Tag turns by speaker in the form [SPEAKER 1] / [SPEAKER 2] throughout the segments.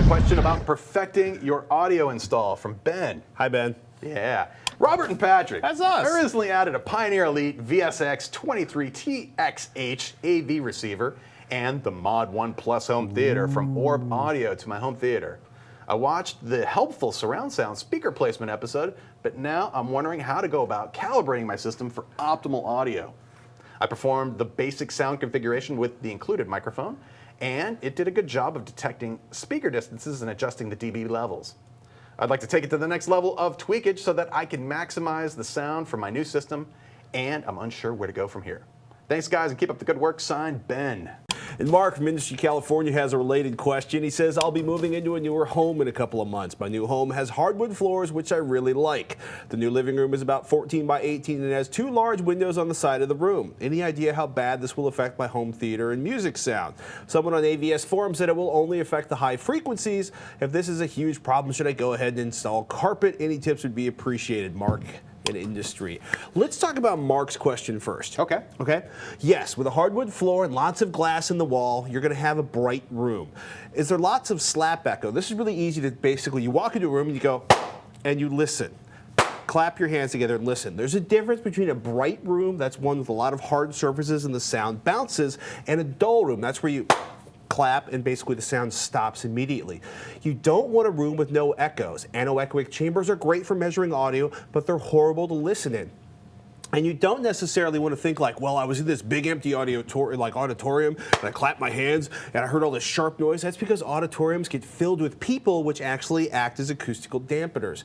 [SPEAKER 1] question about perfecting your audio install from Ben.
[SPEAKER 2] Hi, Ben.
[SPEAKER 1] Yeah. Robert and Patrick.
[SPEAKER 2] That's us.
[SPEAKER 1] I recently added a Pioneer Elite VSX 23TXH AV receiver and the Mod 1 Plus home theater from Orb Audio to my home theater. I watched the helpful surround sound speaker placement episode, but now I'm wondering how to go about calibrating my system for optimal audio. I performed the basic sound configuration with the included microphone, and it did a good job of detecting speaker distances and adjusting the dB levels. I'd like to take it to the next level of tweakage so that I can maximize the sound from my new system, and I'm unsure where to go from here. Thanks, guys, and keep up the good work. Signed, Ben.
[SPEAKER 2] And Mark from Industry California has a related question. He says, I'll be moving into a newer home in a couple of months. My new home has hardwood floors, which I really like. The new living room is about 14 by 18 and has 2 large windows on the side of the room. Any idea how bad this will affect my home theater and music sound? Someone on AVS Forum said it will only affect the high frequencies. If this is a huge problem, should I go ahead and install carpet? Any tips would be appreciated, Mark. In industry. Let's talk about Mark's question first.
[SPEAKER 1] Okay.
[SPEAKER 2] Yes, with a hardwood floor and lots of glass in the wall, you're going to have a bright room. Is there lots of slap echo? This is really easy to basically, you walk into a room and you go, and you listen. Clap your hands together and listen. There's a difference between a bright room, that's one with a lot of hard surfaces and the sound bounces, and a dull room. That's where you clap and basically the sound stops immediately. You don't want a room with no echoes. Anechoic chambers are great for measuring audio, but they're horrible to listen in. And you don't necessarily want to think like, well, I was in this big empty auditorium and I clapped my hands and I heard all this sharp noise. That's because auditoriums get filled with people which actually act as acoustical dampeners.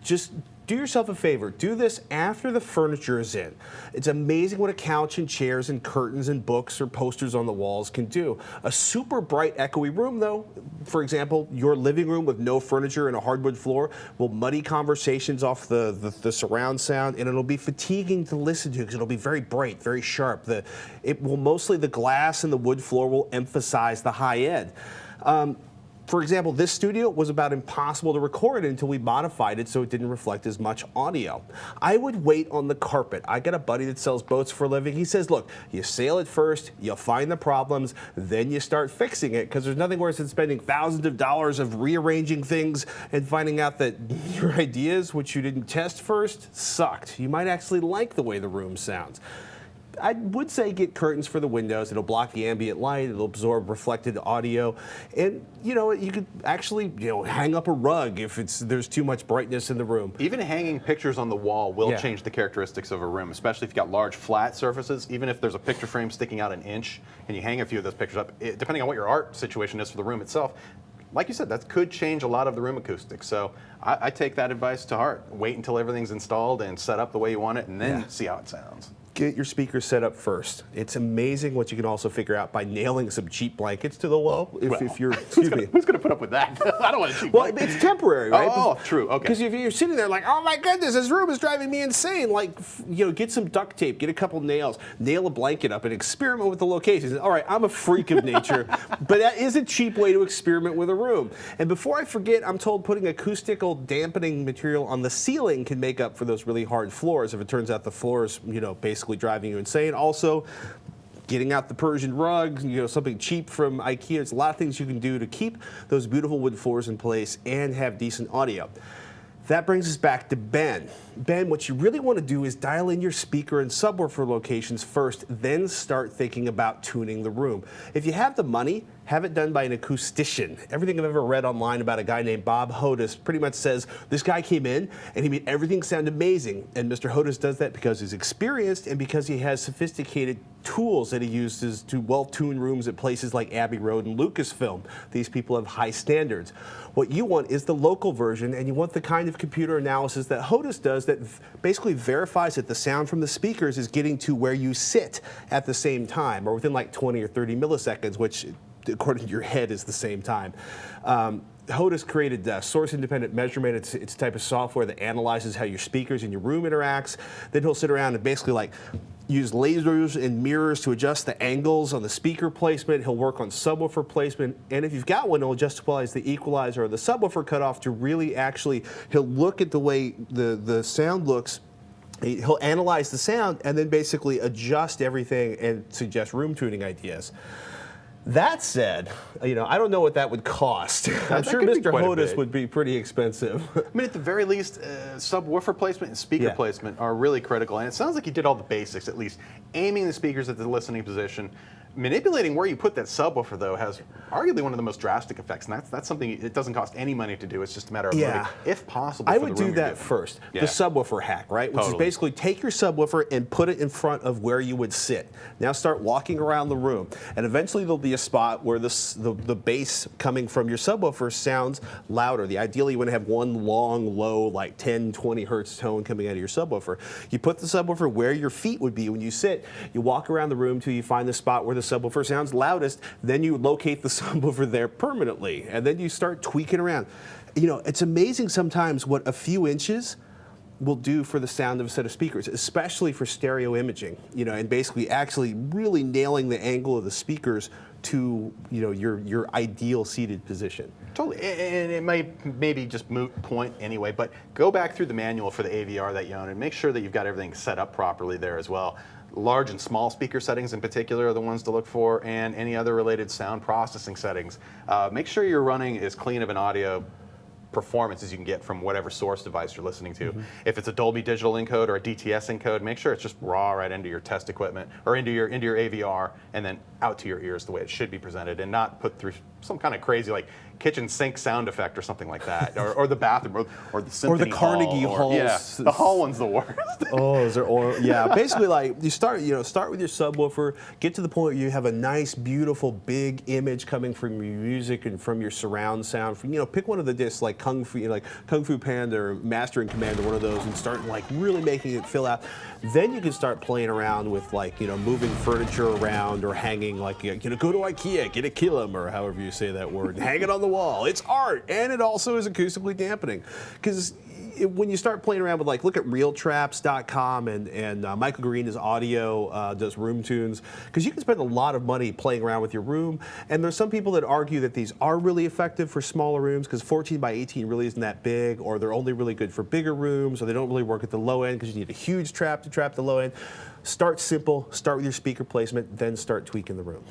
[SPEAKER 2] Just do yourself a favor. Do this after the furniture is in. It's amazing what a couch and chairs and curtains and books or posters on the walls can do. A super bright, echoey room, though, for example, your living room with no furniture and a hardwood floor will muddy conversations off the surround sound, and it'll be fatiguing to listen to because it'll be very bright, very sharp. The glass and the wood floor will emphasize the high end. For example, this studio was about impossible to record until we modified it so it didn't reflect as much audio. I would wait on the carpet. I got a buddy that sells boats for a living. He says, look, you sail it first, you'll find the problems, then you start fixing it, because there's nothing worse than spending thousands of dollars of rearranging things and finding out that your ideas, which you didn't test first, sucked. You might actually like the way the room sounds. I would say get curtains for the windows. It'll block the ambient light. It'll absorb reflected audio. And, you could actually, hang up a rug if there's too much brightness in the room.
[SPEAKER 1] Even hanging pictures on the wall will change the characteristics of a room, especially if you've got large flat surfaces. Even if there's a picture frame sticking out an inch and you hang a few of those pictures up, depending on what your art situation is for the room itself, like you said, that could change a lot of the room acoustics. So I take that advice to heart. Wait until everything's installed and set up the way you want it, and then see how it sounds.
[SPEAKER 2] Get your speakers set up first. It's amazing what you can also figure out by nailing some cheap blankets to the wall. If you're,
[SPEAKER 1] who's going to put up with that? I don't want a cheap blanket.
[SPEAKER 2] It's temporary, right?
[SPEAKER 1] Oh, true. Okay.
[SPEAKER 2] Because if you're sitting there like, oh my goodness, this room is driving me insane. Like, get some duct tape, get a couple nails, nail a blanket up, and experiment with the locations. All right, I'm a freak of nature, but that is a cheap way to experiment with a room. And before I forget, I'm told putting acoustical dampening material on the ceiling can make up for those really hard floors if it turns out the floors, basically driving you insane. Also, getting out the Persian rug, something cheap from IKEA. There's a lot of things you can do to keep those beautiful wood floors in place and have decent audio. That brings us back to Ben. Ben, what you really want to do is dial in your speaker and subwoofer locations first, then start thinking about tuning the room. If you have the money, have it done by an acoustician. Everything I've ever read online about a guy named Bob Hodes pretty much says this guy came in and he made everything sound amazing. And Mr. Hodes does that because he's experienced and because he has sophisticated tools that he uses to well-tune rooms at places like Abbey Road and Lucasfilm. These people have high standards. What you want is the local version, and you want the kind of computer analysis that Hodes does that basically verifies that the sound from the speakers is getting to where you sit at the same time, or within like 20 or 30 milliseconds, which according to your head is the same time. Hodes created source independent measurement. It's a type of software that analyzes how your speakers in your room interacts. Then he'll sit around and basically use lasers and mirrors to adjust the angles on the speaker placement. He'll work on subwoofer placement. And if you've got one, he'll adjust the equalizer or the subwoofer cutoff to really he'll look at the way the sound looks. He'll analyze the sound and then basically adjust everything and suggest room tuning ideas. That said, I don't know what that would cost. I'm sure
[SPEAKER 1] could be
[SPEAKER 2] Mr.
[SPEAKER 1] quite a
[SPEAKER 2] Hodis
[SPEAKER 1] bit.
[SPEAKER 2] would be pretty expensive.
[SPEAKER 1] I mean, at the very least, subwoofer placement and speaker
[SPEAKER 2] Yeah.
[SPEAKER 1] placement are really critical. And it sounds like you did all the basics, at least. Aiming the speakers at the listening position. Manipulating where you put that subwoofer, though, has arguably one of the most drastic effects. And that's something it doesn't cost any money to do. It's just a matter of moving, if possible.
[SPEAKER 2] I
[SPEAKER 1] for
[SPEAKER 2] would
[SPEAKER 1] the room
[SPEAKER 2] do
[SPEAKER 1] you're
[SPEAKER 2] that
[SPEAKER 1] doing.
[SPEAKER 2] first.
[SPEAKER 1] Yeah.
[SPEAKER 2] The subwoofer hack, right? Which is
[SPEAKER 1] Totally.
[SPEAKER 2] basically take your subwoofer and put it in front of where you would sit. Now start walking around the room. And eventually there'll be a spot where the bass coming from your subwoofer sounds louder. Ideally you want to have one long, low, like 10, 20 hertz tone coming out of your subwoofer. You put the subwoofer where your feet would be when you sit. You walk around the room till you find the spot where the subwoofer sounds loudest. Then you locate the subwoofer there permanently. And then you start tweaking around. It's amazing sometimes what a few inches will do for the sound of a set of speakers, especially for stereo imaging, and basically actually really nailing the angle of the speakers to, your ideal seated position.
[SPEAKER 1] Totally, and it might maybe just moot point anyway, but go back through the manual for the AVR that you own and make sure that you've got everything set up properly there as well. Large and small speaker settings in particular are the ones to look for, and any other related sound processing settings. Make sure you're running as clean of an audio performance as you can get from whatever source device you're listening to. If it's a Dolby Digital encode or a DTS encode, make sure it's just raw right into your test equipment or into your AVR and then out to your ears the way it should be presented, and not put through some kind of crazy like kitchen sink sound effect or something like that, or the bathroom or the symphony
[SPEAKER 2] Carnegie Hall.
[SPEAKER 1] Yeah, the hall one's the worst.
[SPEAKER 2] Basically, like you start with your subwoofer, get to the point where you have a nice, beautiful, big image coming from your music and from your surround sound. Pick one of the discs like Kung Fu Panda or Master and Commander, one of those, and start like really making it fill out. Then you can start playing around with moving furniture around or hanging go to IKEA, get a kilim or however you say that word, and hang it on the wall. It's art, and it also is acoustically dampening. Because when you start playing around with look at RealTraps.com and Michael Green, his audio, does room tunes, because you can spend a lot of money playing around with your room. And there's some people that argue that these are really effective for smaller rooms because 14 by 18 really isn't that big, or they're only really good for bigger rooms, or they don't really work at the low end because you need a huge trap to trap the low end. Start simple, start with your speaker placement, then start tweaking the room.